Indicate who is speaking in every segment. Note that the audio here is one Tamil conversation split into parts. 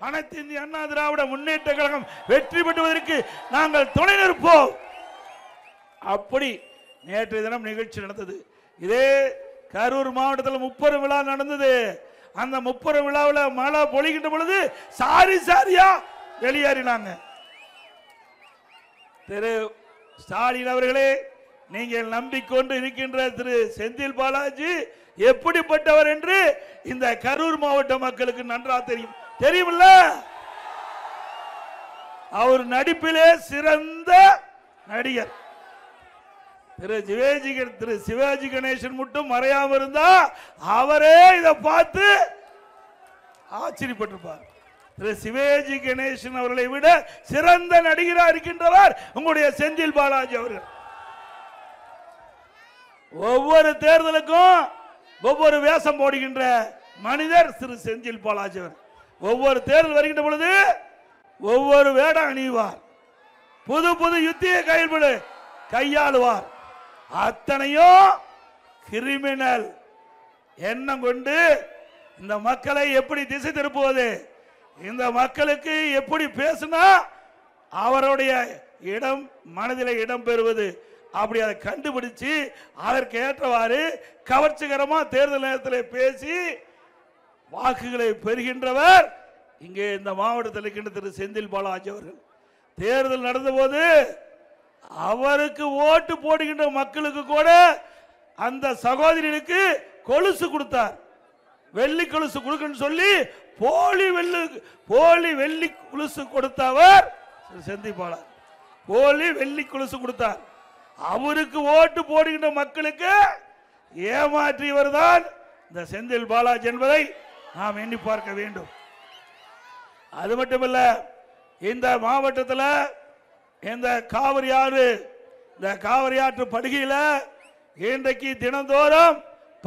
Speaker 1: அனைத்து இந்திய அண்ணா திராவிட முன்னேற்ற கழகம் வெற்றி பெறுவதற்கு நாங்கள் துணை நிற்போம். அப்படி நேற்றைய தினம் நிகழ்ச்சி நடந்தது. இதே கரூர் மாவட்டத்தில் முப்பெரும் விழா நடந்தது. அந்த முப்பெரும் விழாவில் மழை பொழிகின்ற பொழுது சாரி சாரியா வெளியேறினாங்க. திரு ஸ்டாலின் அவர்களே, நீங்கள் நம்பிக்கொண்டு இருக்கின்ற திரு செந்தில் பாலாஜி எப்படிப்பட்டவர் என்று இந்த கரூர் மாவட்ட மக்களுக்கு நன்றா தெரியும். தெரியுமில்ல? அவர் நடிப்பிலே சிறந்த நடிகர். திரு சிவாஜி கணேசன் மட்டும் மறையாம இருந்தா அவரே இதை பார்த்து ஆச்சரியப்பட்டிருப்பார். திரு சிவாஜி கணேசன் அவர்களை விட சிறந்த நடிகராக இருக்கின்றவர் உங்களுடைய செந்தில் பாலாஜி அவர்கள். ஒவ்வொரு தேர்தலுக்கும் ஒவ்வொரு வேஷம் போடுகின்ற மனிதர் திரு செந்தில் பாலாஜி அவர். ஒவ்வொரு தேர்தல் வருகின்ற பொழுது ஒவ்வொரு வேடம் அணிவார், புது புது யுத்தியை கையாளுவார். அத்தனையும் கிரிமினல் எண்ணம் கொண்டு இந்த மக்களை எப்படி திசை திருப்புவது, இந்த மக்களுக்கு எப்படி பேசினா அவருடைய இடம் மனதில் இடம் பெறுவது, அப்படி அதை கண்டுபிடிச்சு அதற்கு ஏற்றவாறு கவர்ச்சிகரமா தேர்தல் நேரத்தில் பேசி வாக்குகளை பெறுகின்றவர் இங்கே இந்த மாவட்டத்தில் இருக்கின்ற திரு செந்தில் பாலாஜி அவர்கள். தேர்தல் நடந்த போது அவருக்கு ஓட்டு போடுகின்ற மக்களுக்கு கூட அந்த சகோதரிகளுக்கு கொலுசு கொடுத்தார். வெள்ளி கொலுசு கொடுக்கன்னு சொல்லி போலி வெள்ளி கொலுசு கொடுத்தவர் செந்தில் பாலாஜி. போலி வெள்ளி கொலுசு கொடுத்தார். அவருக்கு ஓட்டு போடுகின்ற மக்களுக்கு ஏமாற்றியவர் தான் இந்த செந்தில் பாலாஜி என்பதை நாம் எண்ணி பார்க்க வேண்டும். அது மட்டுமல்ல, இந்த மாவட்டத்தில் இந்த காவிரி ஆறு, இந்த காவிரி ஆற்று படுகையில் இன்றைக்கு தினந்தோறும்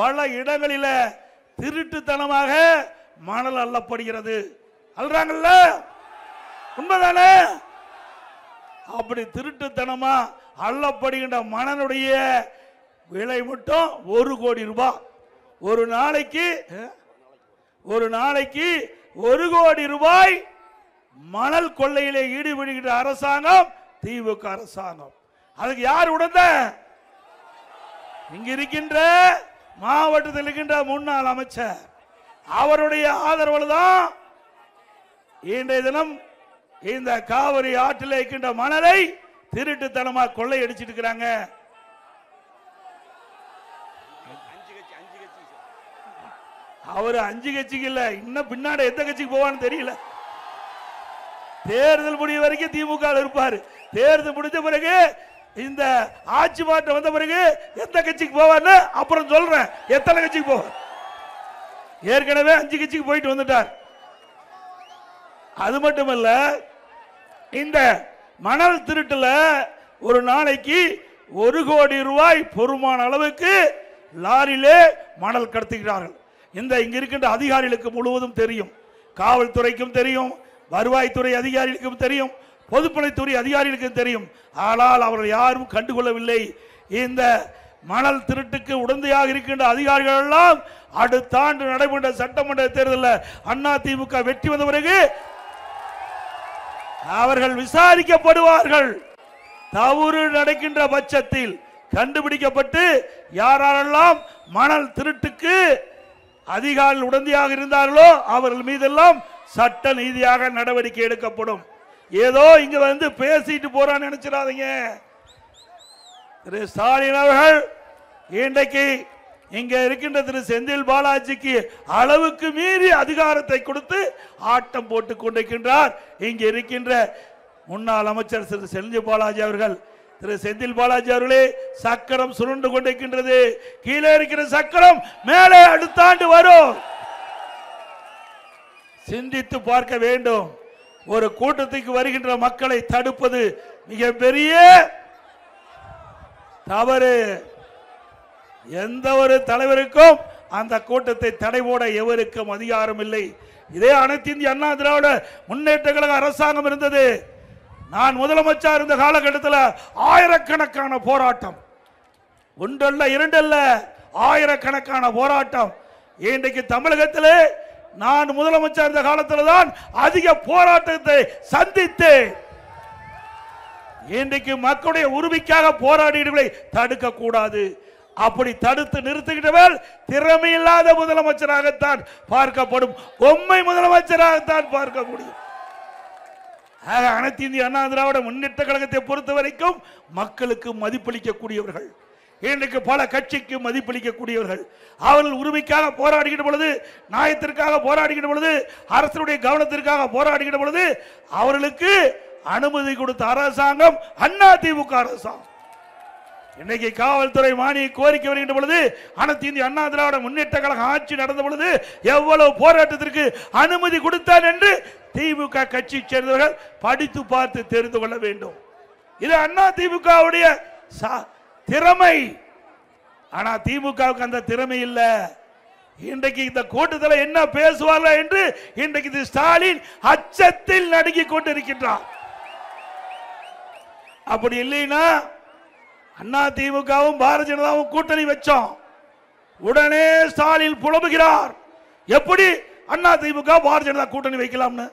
Speaker 1: பல இடங்களில் திருட்டுத்தனமாக மணல் அள்ளப்படுகிறது. அல்றாங்கல்ல, உண்மைதானே? அப்படி திருட்டுத்தனமா அள்ளப்படுகின்ற மணலுடைய விலை மட்டும் 1 கோடி ரூபாய். ஒரு நாளைக்கு 1 கோடி ரூபாய் மணல் கொள்ளையிலே ஈடுபடுகின்ற அரசாங்கம் திமுக அரசாங்கம். அதுக்கு யார் உடந்த? இங்க இருக்கின்ற மாவட்டத்தில் இருக்கின்ற முன்னாள் அமைச்சர் அவருடைய ஆதரவு தான் இன்றைய தினம் இந்த காவிரி ஆற்றில் இருக்கின்ற மணலை திருட்டுத்தனமா கொள்ளை அடிச்சிட்டு இருக்கிறாங்க. அவர் 5 கட்சிக்கு இல்ல, இன்னும் பின்னாடி எந்த கட்சிக்கு போவான்னு தெரியல. தேர்தல் முடிவு வரைக்கும் திமுக இருப்பாரு. தேர்தல் முடிஞ்ச பிறகு இந்த ஆட்சி மாற்றம் வந்த பிறகு எந்த கட்சிக்கு போவான்னு அப்புறம் சொல்றேன். எத்தனை கட்சிக்கு போவார்? ஏற்கனவே 5 கட்சிக்கு போயிட்டு வந்துட்டார். அது மட்டுமல்ல, இந்த மணல் திருட்டுல ஒரு நாளைக்கு 1 கோடி ரூபாய் பொறுமான அளவுக்கு லாரியிலே மணல் கடத்துகிறார்கள். இங்க இருக்கின்ற அதிகாரிகளுக்கு முழுவதும் தெரியும், காவல்துறைக்கும் தெரியும், வருவாய்த்துறை அதிகாரிகளுக்கும் தெரியும், பொதுப்பணித்துறை அதிகாரிகளுக்கும் தெரியும். ஆனால் அவர்கள் யாரும் கண்டுகொள்ளவில்லை. இந்த மணல் திருட்டுக்கு உடந்தையாக இருக்கின்ற அதிகாரிகள் எல்லாம் அடுத்த ஆண்டு நடைபெற்ற சட்டமன்ற தேர்தலில் அண்ணா திமுக வெற்றி வந்த பிறகு அவர்கள் விசாரிக்கப்படுவார்கள். தவறு நடக்கின்ற பட்சத்தில் கண்டுபிடிக்கப்பட்டு யாரெல்லாம் மணல் திருட்டுக்கு அதிகாரிகள் உடந்தையாக இருந்தார்களோ அவர்கள் மீதெல்லாம் சட்ட நீதியாக நடவடிக்கை எடுக்கப்படும். ஏதோ இங்க வந்து பேசிட்டு போறான்னு நினைச்சிடாதீங்க. திரு ஸ்டாலின் அவர்கள் இன்றைக்கு இங்க இருக்கின்ற திரு செந்தில் பாலாஜிக்கு அளவுக்கு மீறி அதிகாரத்தை கொடுத்து ஆட்டம் போட்டுக் கொண்டிருக்கின்றார். இங்க இருக்கின்ற முன்னாள் அமைச்சர் திரு செந்தில் பாலாஜி அவர்கள். திரு செந்தில் பாலாஜி அவர்களே, சக்கரம் சுருண்டு கொண்டிருக்கின்றது. கீழே இருக்கிற சக்கரம் மேலே அடுத்த ஆண்டு வரும். சிந்தித்து பார்க்க வேண்டும். ஒரு கூட்டத்துக்கு வருகின்ற மக்களை தடுப்பது மிகப்பெரிய தவறு. எந்த ஒரு தலைவருக்கும் அந்த கூட்டத்தை தடை போட எவருக்கும் அதிகாரம் இல்லை. இதே அனைத்து இந்திய அண்ணா திராவிட முன்னேற்ற கழக அரசாங்கம் இருந்தது. நான் முதலமைச்சர் இருந்த காலகட்டத்தில் ஆயிரக்கணக்கான போராட்டம், ஒன்றல்ல இரண்டல்ல, ஆயிரக்கணக்கான போராட்டம். இன்றைக்கு தமிழகத்தில் நான் முதலமைச்சர் இருந்த காலத்தில் தான் அதிக போராட்டத்தை சந்தித்தேன். இன்றைக்கு மக்களுடைய உரிமைக்காக போராடியவர்களை தடுக்க கூடாது. அப்படி தடுத்து நிறுத்துகிறவர் திறமையில்லாத முதலமைச்சராகத்தான் பார்க்கப்படும், பொம்மை முதலமைச்சராகத்தான் பார்க்க முடியும். அனைத்து இந்திய அண்ணா திராவிட முன்னேற்ற கழகத்தை பொறுத்த வரைக்கும் மக்களுக்கு மதிப்பளிக்கக்கூடியவர்கள், இன்றைக்கு பல கட்சிக்கு மதிப்பளிக்கக்கூடியவர்கள். அவர்கள் உரிமைக்காக போராடுகிற பொழுது, நியாயத்திற்காக போராடுகிற பொழுது, அரசுடைய கவனத்திற்காக போராடுகிற பொழுது அவர்களுக்கு அனுமதி கொடுத்த அரசாங்கம் அதிமுக அரசாங்கம். இன்னைக்கு காவல்துறை மானிய கோரிக்கை வருகின்ற பொழுது, அனைத்து இந்திய அண்ணா திராவிட முன்னேற்ற கழக ஆட்சி நடந்த பொழுது எவ்வளவு போராட்டத்திற்கு அனுமதி கொடுத்தார் என்று திமுக கட்சி சேர்ந்தவர்கள் படித்து பார்த்து தெரிந்து கொள்ள வேண்டும். இது அதிமுகவுடைய திறமை. ஆனா திமுகவுக்கு அந்த திறமை இல்ல. இன்றைக்கு இந்த கூட்டத்தில் என்ன பேசுவார்கள் என்று இன்றைக்கு ஸ்டாலின் அச்சத்தில் நடுங்கிக் கொண்டிருக்கின்றார். அப்படி இல்லைன்னா அதிமுகவும் பாரதிய ஜனதாவும் கூட்டணி வச்சோம், உடனே ஸ்டாலின் புலம்புகிறார், எப்படி அதிமுக பாரதிய ஜனதா கூட்டணி வைக்கலாம்னு.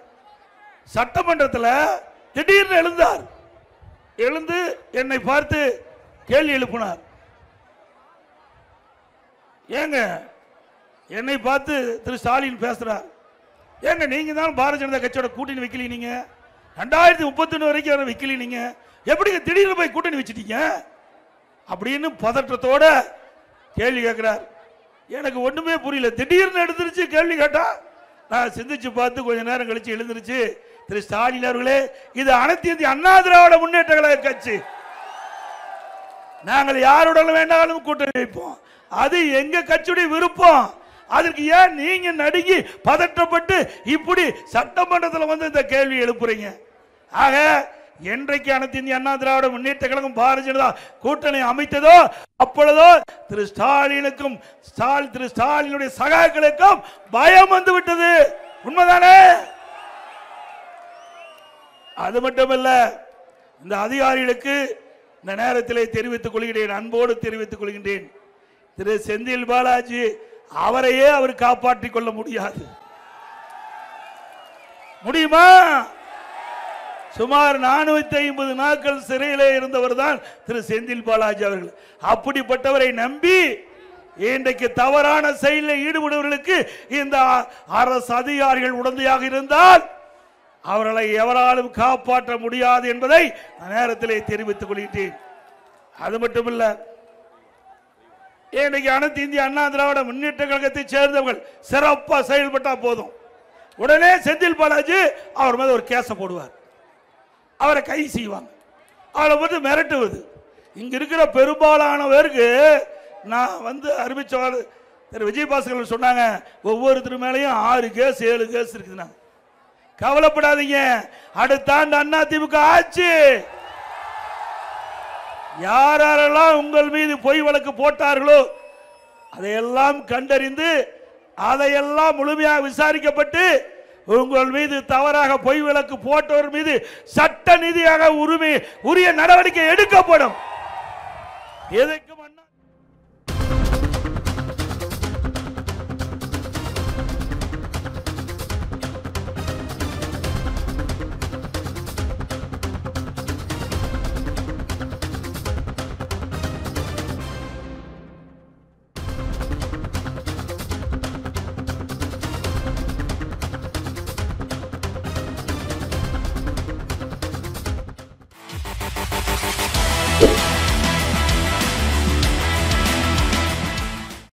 Speaker 1: சட்டமன்றத்தில் திடீர்னு எழுந்தார், எழுந்து என்னை பார்த்து கேள்வி எழுப்பினார். ஏங்க என்னை பார்த்து திரு ஸ்டாலின் பேசுறார், ஏங்க நீங்க தான் பாரதிய ஜனதா கட்சியோட கூட்டணி வைக்கல, நீங்க 2031 வரைக்கும் வைக்கல, நீங்க எப்படி திடீர்னு போய் கூட்டணி வச்சிட்டீங்க அப்படின்னு பதற்றத்தோட கேள்வி கேட்கிறார். எனக்கு ஒண்ணுமே புரியல. திடீர்னு எடுத்துருச்சு கேள்வி கேட்டா, நான் சிந்திச்சு பார்த்து கொஞ்ச நேரம் கழிச்சு எழுந்திருச்சு, திரு ஸ்டாலின் அவர்களே, இது அனைத்து இந்திய அண்ணா திராவிட முன்னேற்ற கழக கட்சி, நாங்கள் யாருடன் வேண்டாலும் கூட்டணி வைப்போம், அது எங்க கட்சியுடைய விருப்பம், அதற்கு ஏன் நீங்க நடுங்கி பதற்றப்பட்டு இப்படி சட்டமன்றத்தில் வந்து இந்த கேள்வி எழுப்புறீங்க? ஆக என்றைக்கு அனைத்து இந்திய அண்ணா திராவிட முன்னேற்ற கழகம் பாரதிய ஜனதா கூட்டணி அமைத்ததோ அப்பொழுதோ திரு ஸ்டாலினுக்கும் திரு ஸ்டாலினுடைய சகாக்களுக்கும் பயம் வந்து விட்டது. உண்மைதானே? அது மட்டுமல்ல, இந்த அதிகாரிகளுக்கு இந்த நேரத்தில் தெரிவித்துக் கொள்கிறேன், அன்போடு தெரிவித்துக் கொள்கின்றேன், திரு செந்தில் பாலாஜி அவரையே அவர் காப்பாற்றிக் கொள்ள முடியாது. முடியுமா? சுமார் 450 நாட்கள் சிறையிலே இருந்தவர் தான் திரு செந்தில் பாலாஜி அவர்கள். அப்படிப்பட்டவரை நம்பி இன்றைக்கு தவறான செயலில் ஈடுபடுவர்களுக்கு இந்த அரசு அதிகாரிகள் உடந்தையாக இருந்தால் அவர்களை எவராலும் காப்பாற்ற முடியாது என்பதை நேரத்திலே தெரிவித்துக் கொள்கிறேன். அது மட்டுமல்ல, இன்றைக்கு அனைத்து இந்திய அண்ணா திராவிட முன்னேற்ற கழகத்தை சேர்ந்தவர்கள் சிறப்பாக செயல்பட்டா போதும், உடனே செந்தில் பாலாஜி அவர் மீது ஒரு கேஸை போடுவார், அவரை கைது செய்வாங்க, அவரை வந்து மிரட்டுவது. இங்க இருக்கிற பெரும்பாலானவருக்கு நான் வந்து அறிவிச்சவர் திரு விஜயபாஸ்கர் சொன்னாங்க, ஒவ்வொருத்தர் மேலையும் 6 கேஸ் 7 கேஸ் இருக்குதுன்னா, கவலைப்படாதீங்க, அடுத்த ஆண்டு அதிமுக ஆட்சி, யாரெல்லாம் உங்கள் மீது பொய் வழக்கு போட்டார்களோ அதையெல்லாம் கண்டறிந்து அதையெல்லாம் முழுமையாக விசாரிக்கப்பட்டு உங்கள் மீது தவறாக பொய் வழக்கு போட்டவர் மீது சட்ட ரீதியாக உரிய நடவடிக்கை எடுக்கப்படும். எதற்கு